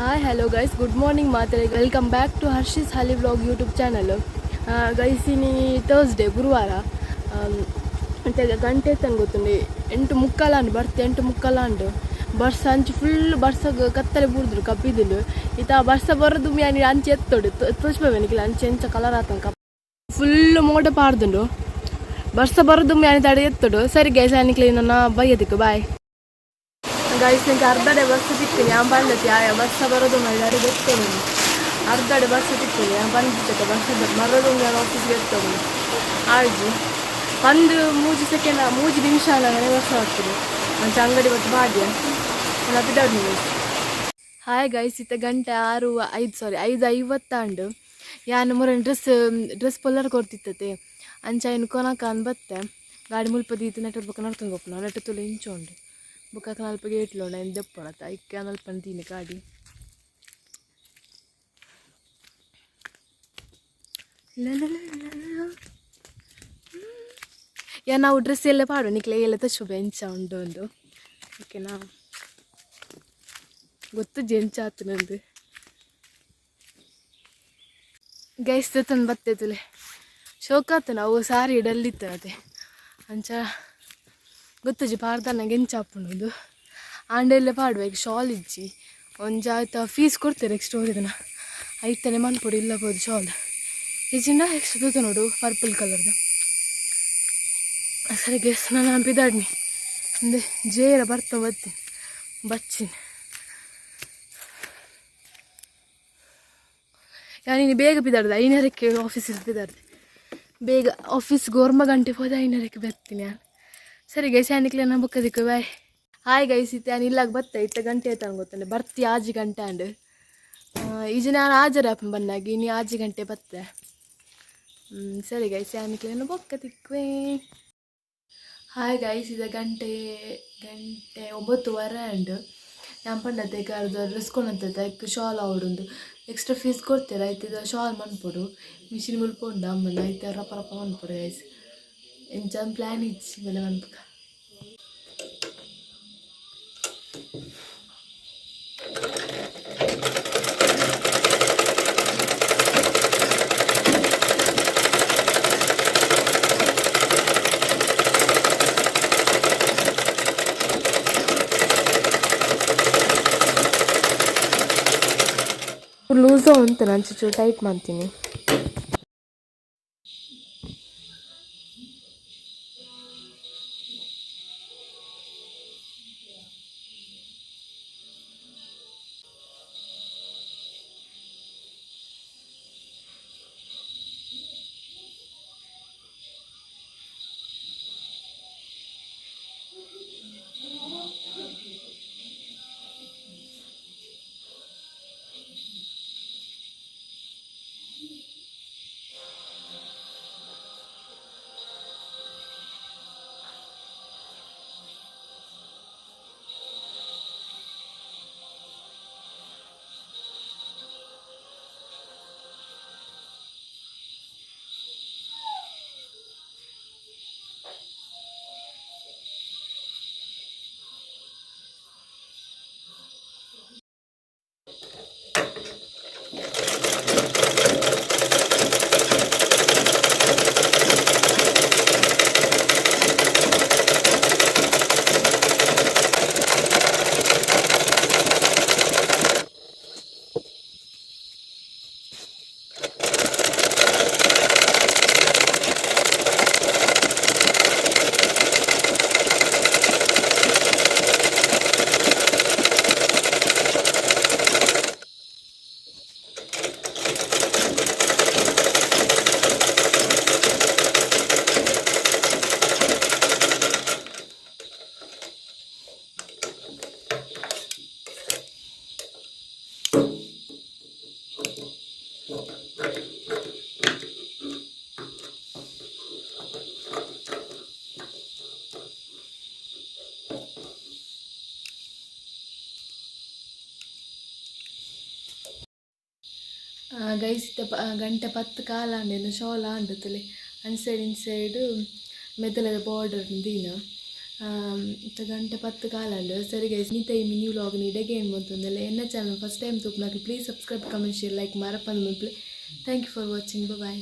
hi hello guys good morning ಮಾತಾಡಿ welcome back to ಹರ್ಷಿಸ್ ಹಲಿ ವ್ಲಾಗ್ ಯೂಟ್ಯೂಬ್ ಚಾನಲ್ ಗೈಸ್ ಇನಿ ಥರ್ಸ್ಡೇ ಗುರುವಾರ ಗಂಟೆ ತಂಗೆ ಗೊತ್ತುಂಡಿ 8:45 ಬರ್ತೆ 8:45 ಬರ್ಸ ಅಂಚು ಫುಲ್ ಬರ್ಸಗ ಕತ್ತಲೆ ಬುಡ್ದ್ರು ಕಬ್ಬಿದ್ದು ಈತ ಬರ್ಸ ಬರೋದು ಮ್ಯಾನಿ ಅಂಚೆ ಎತ್ತೋಡು ತೋಚ್ಬೇನಿಕ್ಕಿಲ್ಲ ಅಂಚೆ ಎಂಚ ಕಲರ್ ಆತಂಕ ಫುಲ್ ಮೋಡ ಪಾರ್ದುಂಡು ಬರ್ಸ ಬರೋದು ಮ್ಯಾನಿ ತಡೆ ಎತ್ತೋಡು ಸರಿ ಗೈಸ್ ಅನಿಕ್ಲಿ ನನ್ನ ಬೈಯದಿಕ್ಕು ಬಾಯ್ ಗೈಸ್ ನಿಂಗೆ ಅರ್ಧಡೆ ಬಸ್ ಸಿಗ್ತೀನಿ ನಾನು ಬಂದತಿ ಬಸ್ ಬರೋದು ಮಾಡಿ ಗೊತ್ತೋನು ಅರ್ಧಡೆ ಬಸ್ ಸಿಗ್ತೀನಿ ನಾನು ಬಂದಿದ್ದೆ ಬಸ್ ಮರೋದು ನಾನು ಆಫೀಸ್ಗೆ ಎತ್ತೋನು ಆಯ್ತು ಒಂದು 3 ನಿಮಿಷ ನನಗೆ ಬಸ್ ಆಗ್ತದೆ ಅಂತ ಅಂಗಡಿ ಬತ್ತು ಭಾಗ್ಯ ನಾನು ಬಿಡೋದು ನೀವು ಹಾಯ್ ಗೈಸ್ ಇತ್ತ ಗಂಟೆ 5:50 ಯಾನು ಮೂರನೇ ಡ್ರೆಸ್ ಪೊಲ್ಲರ್ ಕೊಡ್ತಿತ್ತತೆ ಅಂಚ ಏನು ಕೊನಕ ಅನ್ಬತ್ತೆ ಗಾಡಿ ಮುಲ್ಪದೀತು ನೆಟ್ಟ ನಡ್ಕೊಂಡು ಹೋಗ್ನ ನೆಟ್ಟ ತುಳು ಇಂಚೋಂಡು ಬುಕ್ಕಕ್ಕೆ ನಲ್ಪ ಗೇಟ್ಲು ಏನು ದೆಪ್ಪಳತ್ತ ಐಕ್ಕೆ ನಲ್ಪ ಅಂತೀನಿ ಗಾಡಿ ನಾವು ಡ್ರೆಸ್ ಎಲ್ಲ ಪಾಡು ನಿಕ್ಲೆ ಎಲ್ಲ ತಚ್ಚು ಬೆಂಚ ಉಂಟು ಓಕೆನಾ ಗೊತ್ತು ಜೆಂಚ ಆತು ನಂದು ಗೈಸ್ ತಂದು ಬತ್ತೈತಲೆ ಶೋಕಾತು ನಾವು ಸಾರಿ ಡಲ್ಲಿತ್ತು ಅದೇ ಅಂಚ ಗೊತ್ತಜ್ಜಿ ಪಾಡ್ದಾನ ಗೆಂಚಾಪುಣದು ಆಂಡೆಲ್ಲ ಪಾಡ್ಬೇಕು ಶಾಲ್ ಇಜ್ಜಿ ಒಂಜ ಆಯ್ತಾ ಫೀಸ್ ಕೊಡ್ತಾರೆ ಎಕ್ಸ್ಟ್ರಾ ಓದಿದನ ಐತನೆ ಮನ್ಪೊಡು ಇಲ್ಲ ಬೋದು ಶಾಲ್ ಈಜಿಂದ ಎಕ್ಸ್ಟ್ರಾ ದೂತ ನೋಡು ಪರ್ಪಲ್ ಕಲರ್ದು ಸರಿ ಗೆಸ್ ನಾನು ಬಿದ್ದಾಡ್ನಿ ಅಂದರೆ ಜೇರ ಬರ್ತಾ ಬರ್ತೀನಿ ಬಚ್ಚಿನಿ ನೀನು ಬೇಗ ಬಿದ್ದಾಡ್ದೆ 5:30ಕ್ಕೆ ಆಫೀಸಿಗೆ ಬಿದ್ದಾಡ್ದೆ ಬೇಗ ಆಫೀಸ್ ಗೋರ್ಮ ಗಂಟೆ ಹೋದ 5:30ಕ್ಕೆ ಬರ್ತೀನಿ ನಾನು ಸರಿ ಗೈಸ್ ಯಾನಿಕ್ಲೆ ನಾನು ಬುಕ್ಕದಿಕ್ಕು ಬಾಯ್ ಹಾಯ್ ಗೈಸ್ ಇತ್ತು ನಾನು ಇಲ್ಲಾಗ ಬತ್ತೆ ಇತ್ತ ಗಂಟೆ ಆಯ್ತು ಗೊತ್ತಂಡೆ ಬರ್ತಿ ಆಜಿ ಗಂಟೆ ಅಂಡ್ ಈಜು ನಾನು ಆಜರ ಬಂದಾಗಿ ನೀ ಆಜಿ ಗಂಟೆ ಬತ್ತೆ ಸರಿ ಗೈಸ್ ಯಾನಿಕ್ಲೆ ನಾನು ಬುಕ್ಕದಿಕ್ವೇ ಹಾಯ್ ಗೈಸ್ ಇದು ಗಂಟೆ 9:15 ಅಂಡ್ ನಾನು ಪಂಡತ್ತೆ ಕರೆದು ಡ್ರೆಸ್ ಕೊಂಡಂತೈತೆ ಐಕ್ ಶಾಲ್ ಆವಡುಂದು ಎಕ್ಸ್ಟ್ರಾ ಫೀಸ್ ಕೊಡ್ತೀರ ಆಯ್ತು ಶಾಲ್ ಮನ್ಪೊಡು ಮಿಷಿನ್ ಮುಲ್ಪೊಂಡು ಅಮ್ಮನ ಆಯ್ತು ರಪ್ಪ ಮನ್ಪೊಡು ಗೈಸ್ ಎಂಚಂದು ಪ್ಲ್ಯಾನ್ ಇಚ್ಚಿ ಮೇಲೆ ಮನ್ಪಕ ಲೂಸು ಅಂತ ನಾನು ಚೂರು ಟೈಟ್ ಮಾಡ್ತೀನಿ ಗೈಸ್ ಗಂಟೆ 10 ಕಾಲ ಅಂಡೇನು ಶಾಲ ಅಂಡತಲೆ ಅನ್ಸೈಡ್ ಇನ್ಸೈಡ್ ಮೆದಲದ ಬಾರ್ಡರ್ ದೀನ ಇತ್ತ ಗಂಟೆ 10 ಕಾಲಂಡು ಸರಿ ಗೈಸ್ ನೀತ ಈ ಮಿನಿ ವ್ಲಾಗ್ ನೀಡೆಗೆ ಏನು ಬಂತಂದಲ್ಲ ಎನ್ನ ಚಾನಲ್ ಫಸ್ಟ್ ಟೈಮ್ ತೂಪನಾಗಿ please subscribe comment share like ಮಾರಪ್ಪಂದು ಮುಪ್ಲೆ thank you for watching bye